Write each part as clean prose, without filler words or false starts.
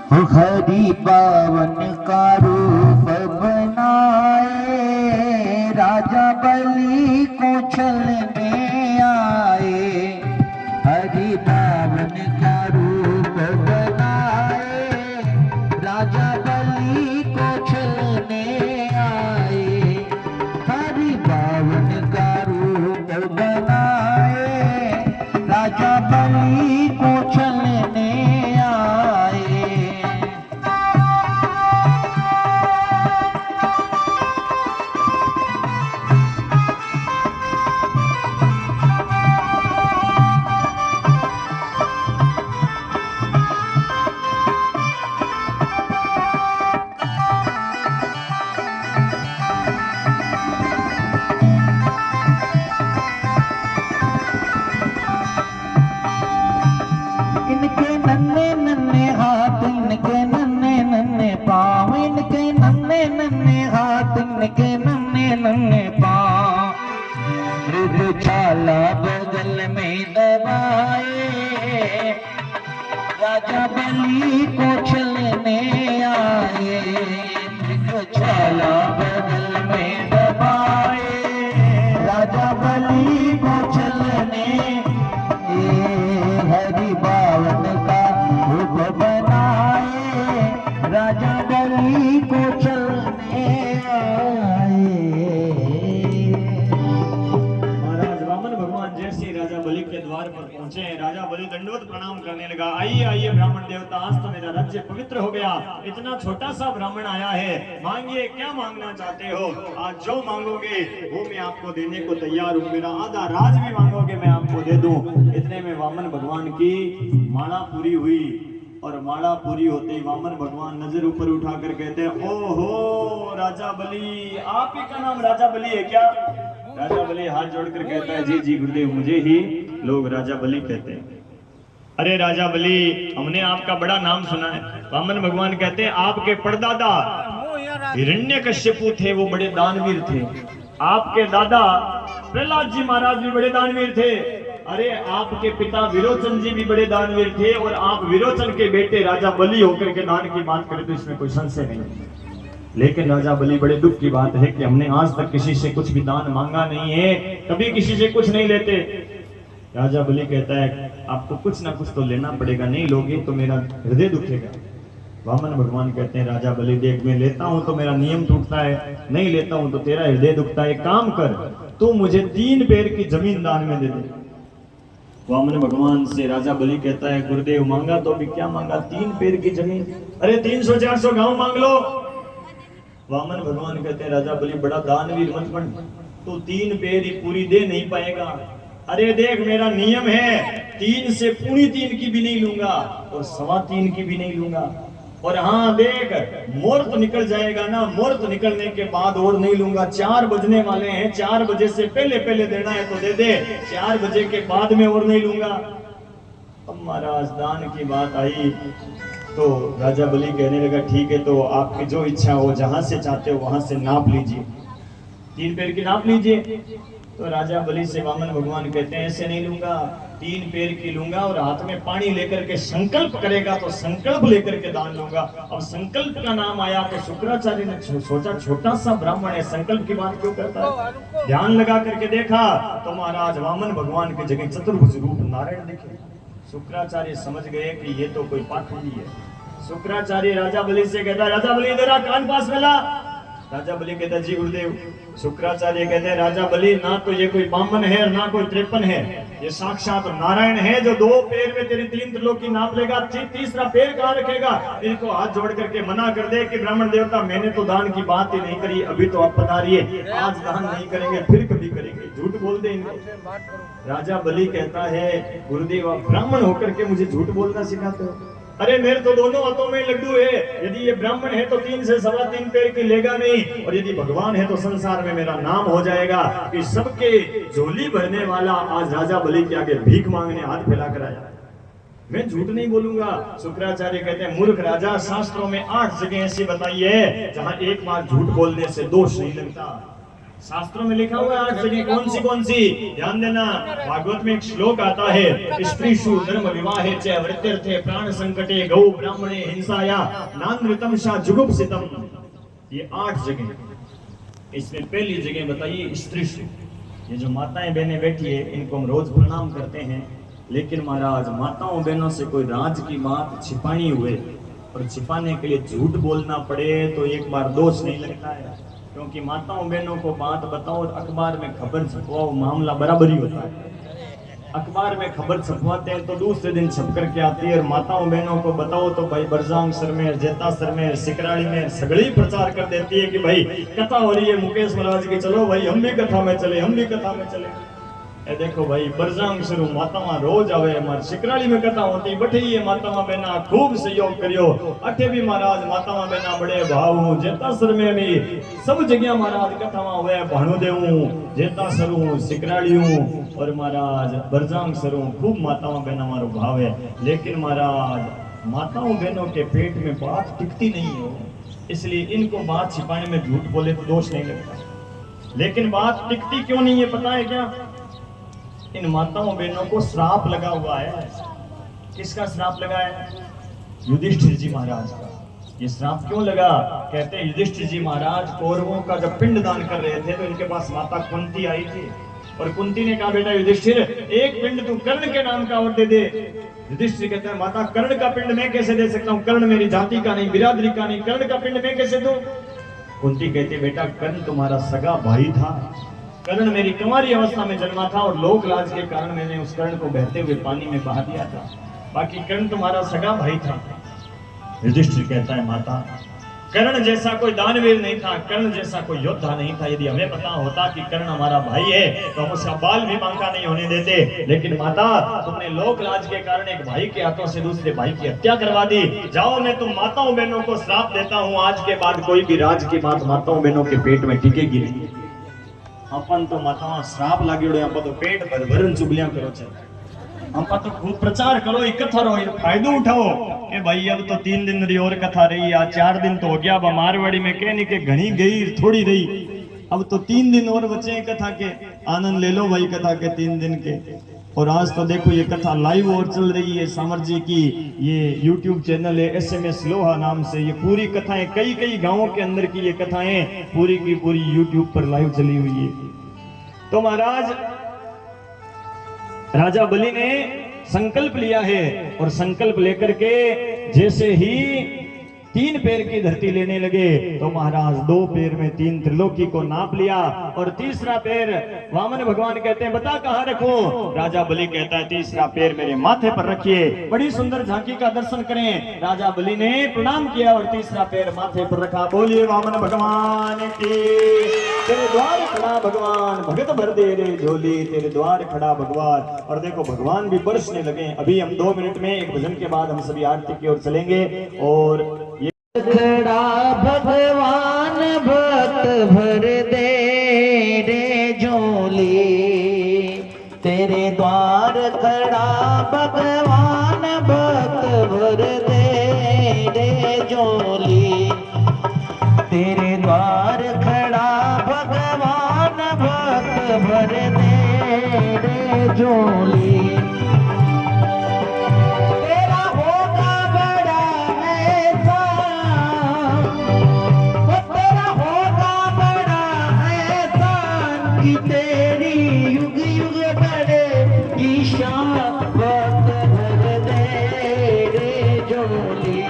हरि पावन का रूप बनाए, राजा बलि को छलने आए। हरि पावन का रूप बनाए, राजा बलि को छलने आए। हरि पावन का रूप बनाए, राजा बलि को छलने आए। इनके नन्हे नन्हे हाथ, इनके नन्हे नन्हे पाँव, इनके नन्हे नन्हे हाथ, इनके नन्हे नन्हे पाँव। मृग छाला बगल में दबाए, राजा बलि को छलने आए। मृग छाला बगल में दबाए, राजा बलि को छलने। हरि पावन का रूप बनाए, राजा बलि को छलने आए। महाराज वामन भगवान जैसे राजा बलि के द्वार पर पहुंचे, राजा बलि दंडवत प्रणाम करने लगा। आइए आइए ब्राह्मण देवता, आज तो मेरा राज्य पवित्र हो गया। इतना छोटा सा ब्राह्मण आया है, मांगिए क्या मांगना चाहते हो। आज जो मांगोगे वो मैं आपको देने को तैयार हूँ। मेरा आधा राज भी मांगोगे मैं आपको दे दूं। इतने में वामन भगवान की माला पूरी हुई, और माला पूरी होते ही वामन भगवान नजर ऊपर उठाकर कहते हैं, ओहो राजा बलि, आप ही का नाम राजा बलि है क्या? राजा बलि हाथ जोड़कर कहता है, जी जी गुरुदेव, मुझे ही लोग राजा बलि कहते हैं। अरे राजा बलि, हमने आपका बड़ा नाम सुना है। वामन भगवान कहते हैं, आपके परदादा हिरण्यकश्यपु थे, वो बड़े दानवीर थे। आपके दादा प्रहलाद जी महाराज भी बड़े दानवीर थे। अरे आपके पिता विरोचन जी भी बड़े दानवीर थे, और आप विरोचन के बेटे राजा बलि होकर के दान की बात करें तो इसमें कोई संशय नहीं। लेकिन राजा बलि, बड़े दुख की बात है कि हमने आज तक किसी से कुछ भी दान मांगा नहीं है, कभी किसी से कुछ नहीं लेते। राजा बलि कहता है, आपको कुछ ना कुछ तो लेना पड़ेगा, नहीं लोगे तो मेरा हृदय दुखेगा। वामन भगवान कहते हैं, राजा बलि देख, मैं लेता हूं तो मेरा नियम टूटता है, नहीं लेता हूं तो तेरा हृदय दुखता है। काम कर, तू मुझे 3 पेड़ की जमीन दान में दे दे। वामन भगवान से राजा बलि कहता है, गुरुदेव मांगा तो भी क्या मांगा, 3 पेड़ की जमीन? अरे 300-400 गांव मांग लो। वामन भगवान कहते हैं, राजा बलि बड़ा दानवीर मत बन, तो 3 पेड़ ही पूरी दे नहीं पाएगा। अरे देख, मेरा नियम है, 3 से पूरी 3 की भी नहीं लूंगा, और 3.25 की भी नहीं लूंगा। और हाँ देख, मुहूर्त निकल जाएगा ना, मुहूर्त निकलने के बाद और नहीं लूंगा। 4 बजने वाले हैं, 4 बजे से पहले पहले देना है तो दे दे, 4 बजे के बाद में और नहीं लूंगा। अब महाराज दान की बात आई तो राजा बलि कहने लगा, ठीक है, तो आपकी जो इच्छा हो, जहां से चाहते हो वहां से नाप लीजिए, 3 पेड़ की नाप लीजिए। तो राजा बलि से वामन भगवान कहते हैं, ऐसे नहीं लूंगा, 3 पेड़ की लूंगा, और हाथ में पानी लेकर के संकल्प करेगा तो संकल्प लेकर के दान लूंगा। अब संकल्प का नाम आया तो शुक्राचार्य ने सोचा, छोटा सा ब्राह्मण है, संकल्प की बात क्यों करता है। ध्यान लगा करके देखा तो महाराज वामन भगवान की जगह चतुर्भुज रूप नारायण दिखे। शुक्राचार्य समझ गए कि ये तो कोई पाखंडी है। शुक्राचार्य राजा बलि से कहता, राजा बलि इधर आ, कान पास में ला। राजा बलि कहता, जी गुरुदेव। शुक्राचार्य कहते हैं, राजा बलि, ना तो ये कोई बामन है और ना कोई 53 है, ये साक्षात नारायण है, जो 2 पैर में तेरी 3 त्रिलोकी नाप लेगा, 3रा पैर कहाँ रखेगा। इनको हाथ जोड़ करके मना कर दे कि ब्राह्मण देवता, मैंने तो दान की बात ही नहीं करी, अभी तो आप पधारिए, आज दान नहीं करेंगे, फिर कभी करेंगे, झूठ बोल दे इनको। राजा बलि कहता है, गुरुदेव आप ब्राह्मण होकर के मुझे झूठ बोलना सिखाते हो। अरे मेरे तो दोनों हाथों में लड्डू है, यदि ये ब्राह्मण है तो 3 से 3.25 पेड़ की लेगा नहीं, और यदि भगवान है तो संसार में मेरा नाम हो जाएगा कि सबके झोली भरने वाला आज राजा बलि के आगे भीख मांगने हाथ फैलाकर आया। मैं झूठ नहीं बोलूंगा। शुक्राचार्य कहते हैं, मूर्ख राजा, शास्त्रों में 8 जगह ऐसी बताई है जहां एक बार झूठ बोलने से दोष नहीं लगता। शास्त्रों में लिखा हुआ है 8 जगह, कौन सी ध्यान देना। भागवत में एक श्लोक आता है, स्त्रीषु धर्म विवाहे च वृत्त्यर्थे प्राण संकटे गौ ब्राह्मणे हिंसाया नानृतम शा जुगुप्सितम। ये 8 जगह। इसमें पहली जगह बताइए स्त्रीषु। ये जो माताएं बहनें बैठी है इनको हम रोज प्रणाम करते हैं, लेकिन महाराज माताओं बहनों से कोई राज की बात छिपानी हुए और छिपाने के लिए झूठ बोलना पड़े तो एक बार दोष नहीं लगता है, क्योंकि माताओं बहनों को बात बताओ और अखबार में खबर छपवाओ, मामला बराबर ही होता है। अखबार में खबर छपवाते हैं तो दूसरे दिन छप करके आती है, और माताओं बहनों को बताओ तो भाई बरजांग सर में, जेता सर में, सिकराड़ी में सगड़ी प्रचार कर देती है कि भाई कथा हो रही है मुकेश महाराज की, चलो भाई हम भी कथा में चले, हम भी कथा में चले। ए देखो भाई बरजांग सर मातावा रोज आवे, हमारे सिकराड़ी में कथा होती बैठी है, मातावा बहना खूब सहयोग करियो। अठे भी महाराज मातावा बहना बड़े भाव हूँ, जेता सर में भी सब जगह महाराज कथावा हुए, भाणु देवूं, जेता सरू, सिकराड़ी हूँ और महाराज बरजांग सरू, खूब मातावा बहना हमारो भाव है। लेकिन महाराज माताओं बहनों के पेट में बात टिकती नहीं है, इसलिए इनको बात छिपाने में झूठ बोले तो दोष नहीं लगता। लेकिन बात टिकती क्यों नहीं है पता है क्या? इन माताओं बहनों को श्राप लगा हुआ है। किसका श्राप लगा है? युधिष्ठिर जी महाराज का। ये श्राप क्यों लगा? कहते हैं युधिष्ठिर जी महाराज कौरवों का जब पिंडदान कर रहे थे तो इनके पास माता कुंती आई थी, और कुंती ने कहा बेटा युधिष्ठिर एक पिंड तू कर्ण के नाम का और दे दे। युधिष्ठिर कहते हैं माता कर्ण का पिंड मैं कैसे दे सकता हूँ, कर्ण मेरी जाति का नहीं, बिरादरी का नहीं, कर्ण का पिंड मैं कैसे दूं? कुंती कहती बेटा कर्ण तुम्हारा सगा भाई था, कर्ण मेरी कुंवारी अवस्था में जन्मा था और लोक लाज के कारण मैंने उस कर्ण को बहते हुए पानी में बहा दिया था, बाकी कर्ण तुम्हारा सगा भाई था। युधिष्ठिर कहता है माता कर्ण जैसा कोई दानवीर नहीं था, कर्ण जैसा कोई योद्धा नहीं था। यदि हमें पता होता कि कर्ण हमारा भाई है तो हम उसका बाल भी बांका नहीं होने देते। लेकिन माता तुमने लोक लाज के कारण एक भाई के हाथों से दूसरे भाई की हत्या करवा दी। जाओ मैं तुम माताओं बहनों को श्राप देता हूँ, आज के बाद कोई भी राज की बात माताओं बहनों के पेट में टिकेगी नहीं। अपन तो माताओं श्राप लागी आप तो पेट भर भरन चुगलियां करो छे, आप तो खूब प्रचार करो, इकट्ठा रहो, फायदो उठाओ कि भाई अब तो 3 दिन रही और कथा रही, आज 4 दिन तो हो गया। अब मारवाड़ी में कहने के घनी गई थोड़ी रही, अब तो 3 दिन और बचे कथा के, आनंद ले लो भाई कथा के 3 दिन के। और आज तो देखो ये कथा लाइव और चल रही है, सामर जी की ये YouTube चैनल है SMS लोहा नाम से, ये पूरी कथाएं कई गांवों के अंदर की ये कथाएं पूरी की पूरी YouTube पर लाइव चली हुई है। तो महाराज राजा बलि ने संकल्प लिया है, और संकल्प लेकर के जैसे ही 3 पैर की धरती लेने लगे तो महाराज 2 पैर में 3 त्रिलोकी को नाप लिया, और तीसरा पैर वामन भगवान कहते हैं बता कहाँ रखूं? राजा बलि कहता है तीसरा पैर मेरे माथे पर रखिए। बड़ी सुंदर झांकी का दर्शन करें। राजा बलि ने प्रणाम किया और तीसरा पैर माथे पर रखा। बोलिए वामन भगवान की। तेरे द्वार खड़ा भगवान, भगत भर दे रे झोली, तेरे द्वार खड़ा भगवान। और देखो भगवान भी बरसने लगे। अभी हम 2 मिनट में एक भजन के बाद हम सभी आरती की ओर चलेंगे। और खड़ा भगवान भक्त भर दे रे झोली, तेरे द्वार खड़ा भगवान भक्त भर दे रे झोली, तेरे द्वार खड़ा भगवान भक्त भर दे रे झोली। तेरी युग युग बड़े की शान भक्त भर दे रे झोली,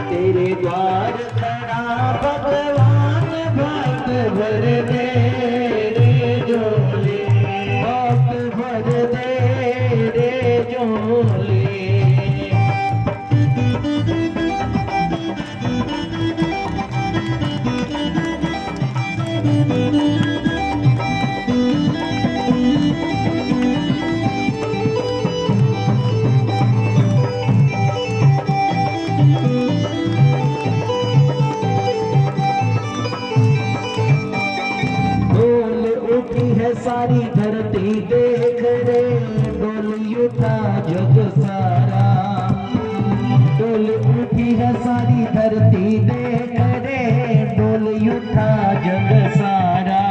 तेरे द्वार खड़ा भगवान भक्त भर दे रे झोली, भक्त भर दे रे झोली। सारी धरती देख रे, डोली उठा जग सारा, डोल उठी है सारी धरती देख रे, डोली उठा जग सारा।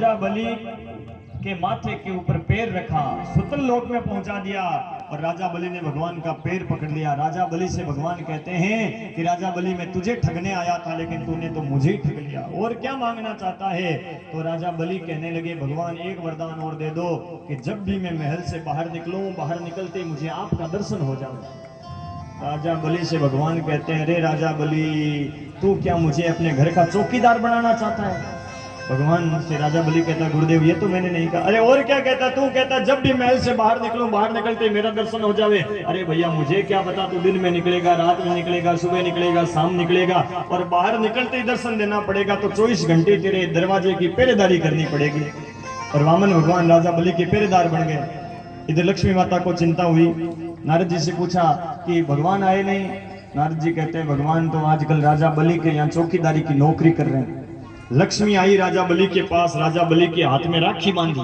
राजा बलि के माथे के ऊपर पैर रखा, सुतल लोक में पहुंचा दिया और राजा बलि ने भगवान का पैर पकड़ लिया। राजा बलि से भगवान कहते हैं कि राजा बलि मैं तुझे ठगने आया था लेकिन तूने तो मुझे ही ठग लिया, और क्या मांगना चाहता है? तो राजा बलि कहने लगे भगवान एक वरदान और दे दो कि जब भी मैं महल से बाहर निकलूं, बाहर निकलते मुझे आपका दर्शन हो जाए। राजा बलि से भगवान कहते हैं अरे राजा बलि तू क्या मुझे अपने घर का चौकीदार बनाना चाहता है? भगवान से राजा बलि कहता गुरुदेव ये तो मैंने नहीं कहा। अरे और क्या कहता? तू कहता जब भी महल से बाहर निकलूं, बाहर निकलते मेरा दर्शन हो जावे। अरे भैया मुझे क्या पता, तू दिन में निकलेगा, रात में निकलेगा, सुबह निकलेगा, शाम निकलेगा, और बाहर निकलते ही दर्शन देना पड़ेगा तो 24 घंटे तेरे दरवाजे की पहरेदारी करनी पड़ेगी। और वामन भगवान राजा बलि के पहरेदार बन गए। इधर लक्ष्मी माता को चिंता हुई, नारद जी से पूछा कि भगवान आए नहीं। नारद जी कहते हैं भगवान तो आजकल राजा बलि के यहाँ चौकीदारी की नौकरी कर रहे हैं। लक्ष्मी आई राजा बलि के पास, राजा बलि के हाथ में राखी बांधी।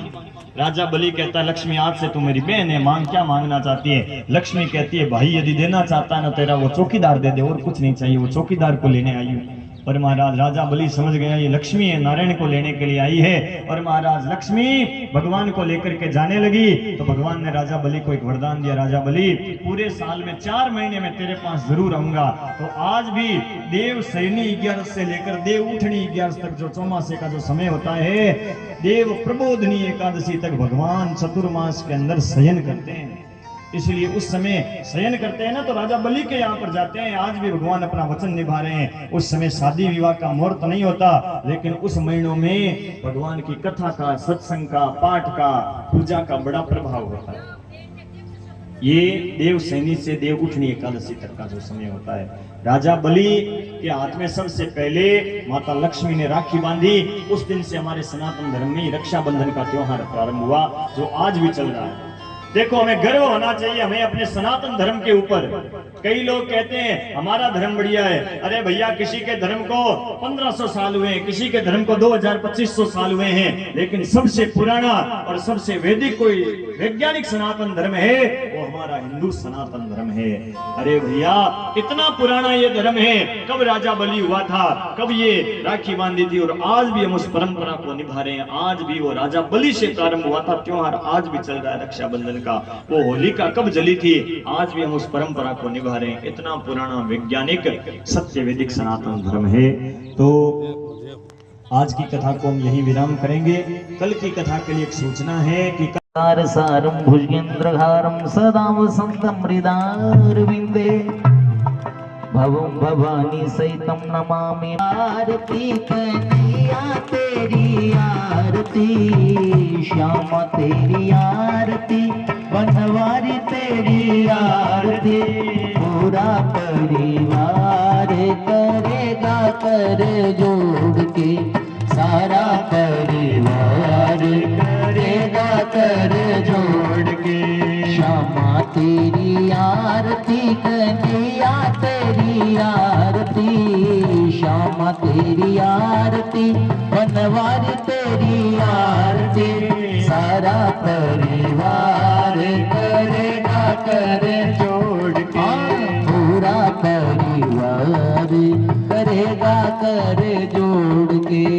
राजा बलि कहता है लक्ष्मी आज से तू मेरी बहन है, मांग क्या मांगना चाहती है? लक्ष्मी कहती है भाई यदि देना चाहता है ना तेरा वो चौकीदार दे दे, और कुछ नहीं चाहिए, वो चौकीदार को लेने आई हूँ। पर महाराज राजा बलि समझ गया ये लक्ष्मी है, नारायण को लेने के लिए आई है। और महाराज लक्ष्मी भगवान को लेकर के जाने लगी तो भगवान ने राजा बलि को एक वरदान दिया, राजा बलि पूरे साल में 4 महीने में तेरे पास जरूर आऊंगा। तो आज भी देव सैनी 11 से लेकर देव उठनी 11 तक जो चौमासे का जो समय होता है, देव प्रबोधनी एकादशी तक भगवान चतुर्मास के अंदर शयन करते हैं। इसलिए उस समय शयन करते हैं ना तो राजा बलि के यहाँ पर जाते हैं। आज भी भगवान अपना वचन निभा रहे हैं। उस समय शादी विवाह का मुहूर्त नहीं होता, लेकिन उस महीनों में भगवान की कथा का, सत्संग का, पाठ का, पूजा का बड़ा प्रभाव होता है। ये देव सैनी से देव उठनी एकादशी तक का जो समय होता है, राजा बलि के हाथ में सबसे पहले माता लक्ष्मी ने राखी बांधी। उस दिन से हमारे सनातन धर्म में रक्षाबंधन का त्योहार प्रारंभ हुआ जो आज भी चल रहा है। देखो हमें गर्व होना चाहिए हमें अपने सनातन धर्म के ऊपर। कई लोग कहते हैं हमारा धर्म बढ़िया है। अरे भैया किसी के धर्म को 1500 साल हुए हैं, किसी के धर्म को 2000-2500 साल हुए हैं, लेकिन सबसे पुराना और सबसे वैदिक कोई वैज्ञानिक सनातन धर्म है वो हमारा हिंदू सनातन धर्म है। अरे भैया इतना पुराना ये धर्म है, कब राजा बलि हुआ था, कब ये राखी बांधी थी, और आज भी हम उस परंपरा को निभा रहे हैं। आज भी वो राजा बलि से प्रारंभ हुआ था त्योहार, आज भी चल रहा है रक्षाबंधन का। वो होलिका कब जली थी, आज भी हम उस परंपरा को निभा रहे हैं। इतना पुराना वैज्ञानिक सत्य वैदिक सनातन धर्म है। तो आज की कथा को हम यहीं विराम करेंगे। कल की कथा के लिए एक सूचना है कि सारं भुजगेन्द्रहारं सदा वसन्तं हृदयारविन्दे भवं भवानी सहितं नमामि। आरती कन्हैया तेरी आरती, श्यामा तेरी आरती, बनवारी तेरी आरती, पूरा परिवार करेगा कर जोड़ के, सारा परिवार करेगा कर जोड़ के। श्यामा तेरी आरती, कन्हैया तेरी आरती, श्यामा तेरी आरती, बनवारी तेरी आरती, सारा परिवार करेगा कर जोड़ के, पूरा परिवार करेगा कर जोड़ के।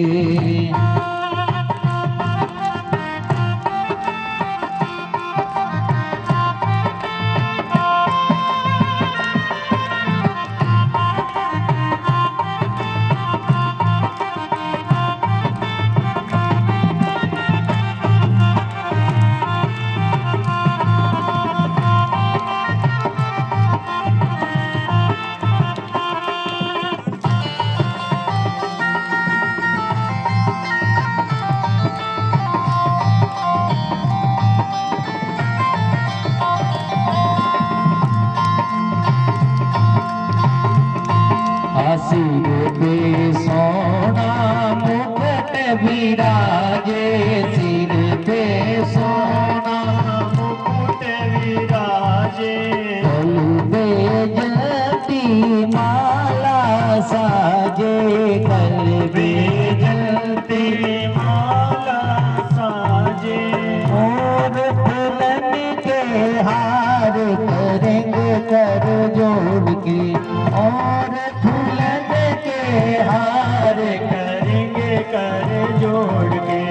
सिर पे सोना मुकुट विराजे, सिर पे सोना मुकुट विराजे, गल में जलती माला साजे, गल में जलती माला साजे, और दुल्हन के हार करेंगे कर जोड़ के, और हार करेंगे कर जोड़ के।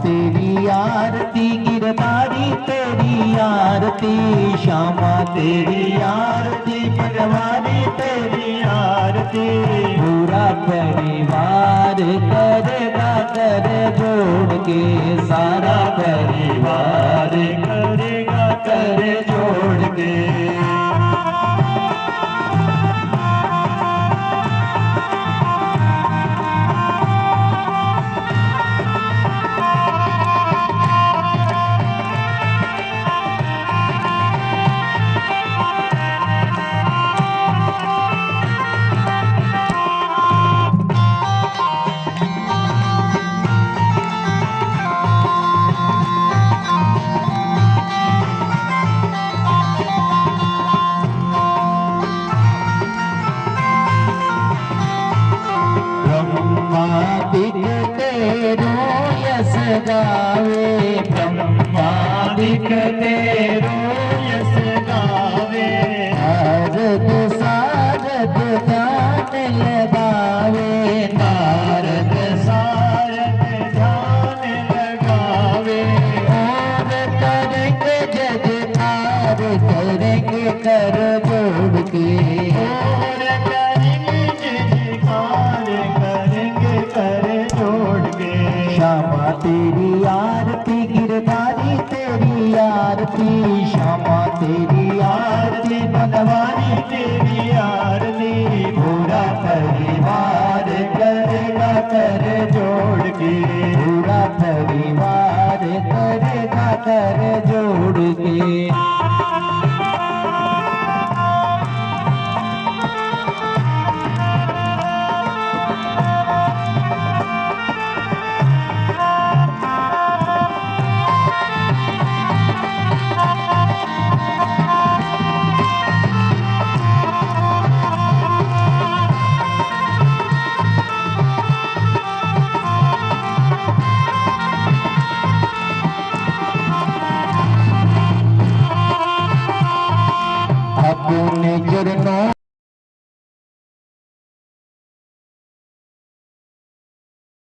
तेरी आरती गिरधारी तेरी आरती श्यामा तेरी आरती बनवारी तेरी आरती पूरा परिवार करेगा कर जोड़ के सारा परिवार करेगा कर जोड़ के यस गावे ब्रह्मादिक तेरो यस गावे नारद सारद ध्यान लगावे नारद सारद ध्यान लगावे और करेंगे जजकार करेंगे कर जोड़ के और करेंगे जजकार करेंगे कर जोड़ के श्यामा तेरी आरती गिरधारी तेरी आरती श्यामा तेरी आरती बनवारी तेरी आरती पूरा परिवार करेगा कर जोड़ के पूरा परिवार करेगा कर जोड़ के अपने चरणों